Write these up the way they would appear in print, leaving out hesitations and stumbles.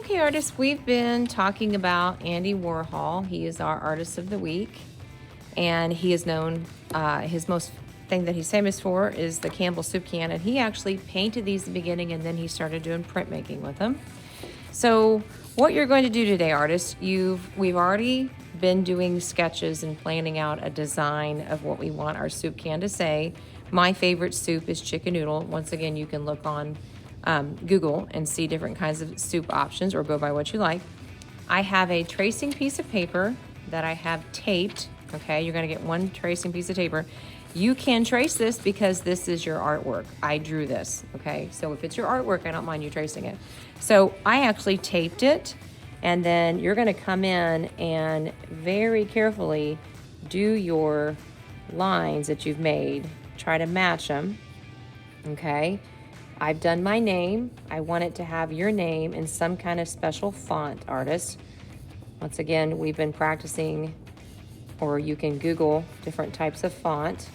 Okay, artists, we've been talking about Andy Warhol. He is our artist of the week, and he is known, his most thing that he's famous for is the Campbell soup can, and he actually painted these in the beginning, and then he started doing printmaking with them. So what you're going to do today, artists, we've already been doing sketches and planning out a design of what we want our soup can to say. My favorite soup is chicken noodle. Once again, you can look on Google and see different kinds of soup options or go by what you like. I have a tracing piece of paper that I have taped. Okay, you're gonna get one tracing piece of paper. You can trace this because this is your artwork. I drew this, okay? So if it's your artwork, I don't mind you tracing it. So I actually taped it, and then you're gonna come in and very carefully do your lines that you've made. Try to match them, okay? I've done my name. I want it to have your name in some kind of special font, artist. Once again, we've been practicing, or you can Google different types of font.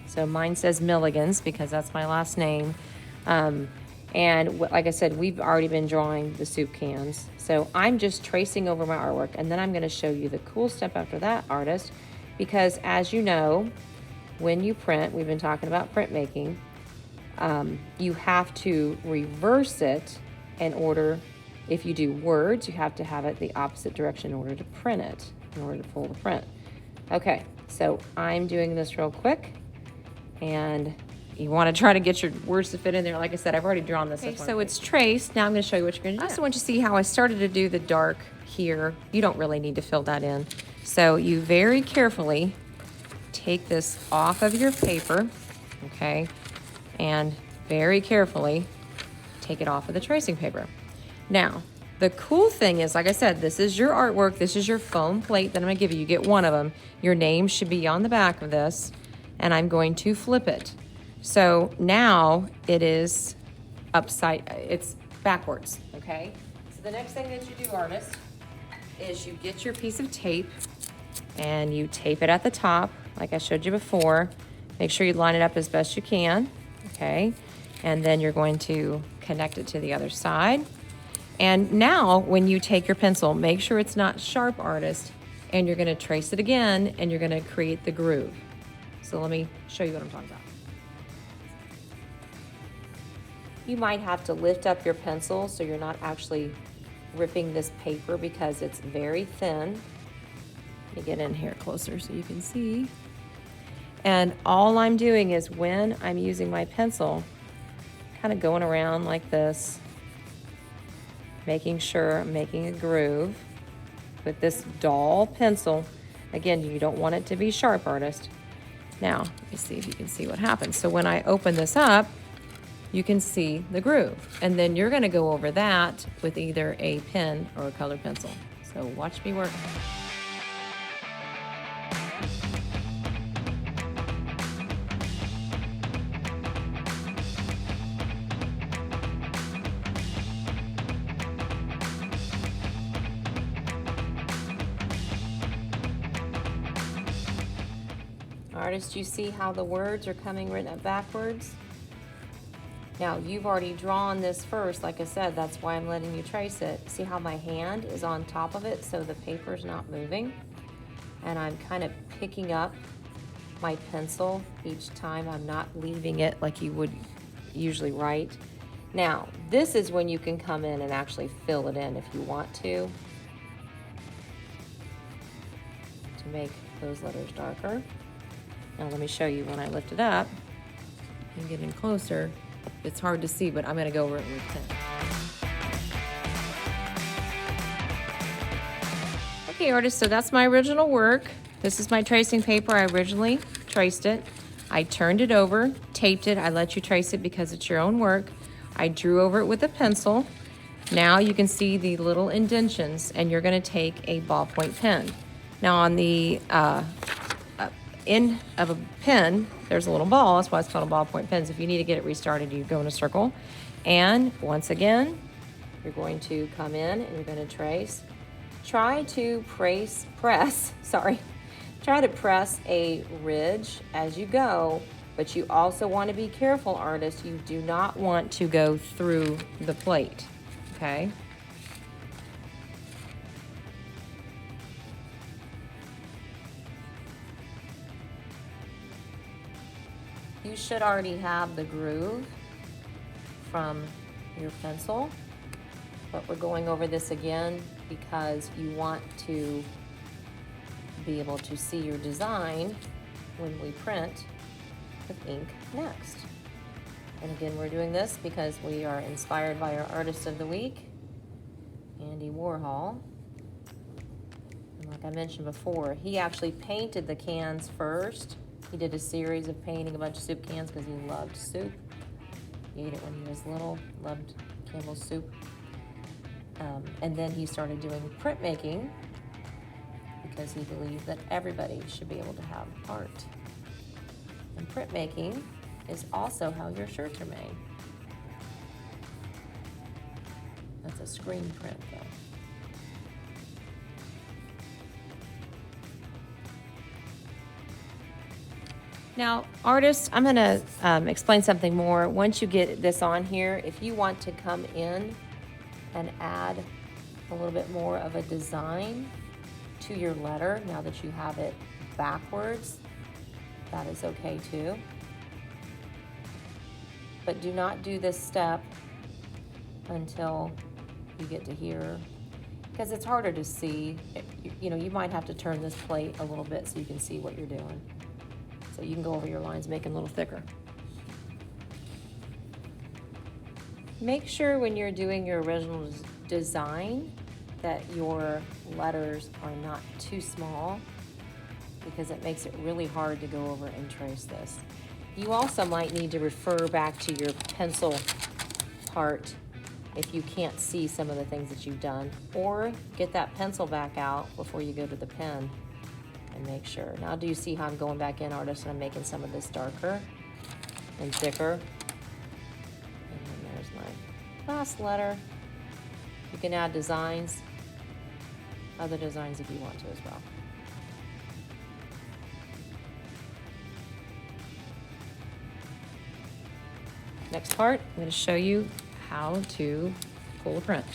So mine says Milligan's because that's my last name. And like I said, we've already been drawing the soup cans. So I'm just tracing over my artwork, and then I'm gonna show you the cool step after that, artist, because as you know, when you print, we've been talking about printmaking, you have to reverse it in order, if you do words, you have to have it the opposite direction in order to print it, in order to pull the print. Okay, so I'm doing this real quick, and you want to try to get your words to fit in there. Like I said, I've already drawn this. Okay, so it's traced. Now I'm going to show you what you're going to do. I also want you to see how I started to do the dark here. You don't really need to fill that in. So you very carefully take this off of your paper, okay, and very carefully take it off of the tracing paper. Now, the cool thing is, like I said, this is your artwork. This is your foam plate that I'm gonna give you. You get one of them. Your name should be on the back of this, and I'm going to flip it. So now it is it's backwards, okay? So the next thing that you do, artist, is you get your piece of tape and you tape it at the top, like I showed you before. Make sure you line it up as best you can, okay? And then you're going to connect it to the other side. And now when you take your pencil, make sure it's not sharp, artist, and you're gonna trace it again, and you're gonna create the groove. So let me show you what I'm talking about. You might have to lift up your pencil so you're not actually ripping this paper because it's very thin. Let me get in here closer so you can see. And all I'm doing is when I'm using my pencil, kind of going around like this, making sure I'm making a groove with this dull pencil. Again, you don't want it to be sharp, artist. Now, let me see if you can see what happens. So when I open this up, you can see the groove. And then you're gonna go over that with either a pen or a colored pencil. So watch me work. Artist, you see how the words are coming written up backwards? Now, you've already drawn this first, like I said, that's why I'm letting you trace it. See how my hand is on top of it so the paper's not moving? And I'm kind of picking up my pencil each time. I'm not leaving it like you would usually write. Now, this is when you can come in and actually fill it in if you want to make those letters darker. Now let me show you when I lift it up and get in closer. It's hard to see, but I'm gonna go over it with pen. Okay, artists, so that's my original work. This is my tracing paper. I originally traced it. I turned it over, taped it. I let you trace it because it's your own work. I drew over it with a pencil. Now you can see the little indentions, and you're gonna take a ballpoint pen. Now on the end of a pen, there's a little ball. That's why it's called a ballpoint pen. So if you need to get it restarted, you go in a circle. And once again, you're going to come in and you're going to trace. Try to press a ridge as you go, but you also want to be careful, artist. You do not want to go through the plate, okay? You should already have the groove from your pencil, but we're going over this again because you want to be able to see your design when we print with ink next. And again, we're doing this because we are inspired by our Artist of the Week, Andy Warhol. And like I mentioned before, he actually painted the cans first. He did a series of painting a bunch of soup cans because he loved soup. He ate it when he was little, loved Campbell's soup. And then he started doing printmaking because he believed that everybody should be able to have art. And printmaking is also how your shirts are made. That's a screen print though. Now, artists, I'm gonna explain something more. Once you get this on here, if you want to come in and add a little bit more of a design to your letter, now that you have it backwards, that is okay too. But do not do this step until you get to here, because it's harder to see. You know, you might have to turn this plate a little bit so you can see what you're doing. So you can go over your lines, make them a little thicker. Make sure when you're doing your original design that your letters are not too small, because it makes it really hard to go over and trace this. You also might need to refer back to your pencil part if you can't see some of the things that you've done, or get that pencil back out before you go to the pen and make sure. Now, do you see how I'm going back in, artist, and I'm making some of this darker and thicker? And then there's my last letter. You can add designs, other designs if you want to as well. Next part, I'm going to show you how to pull a print.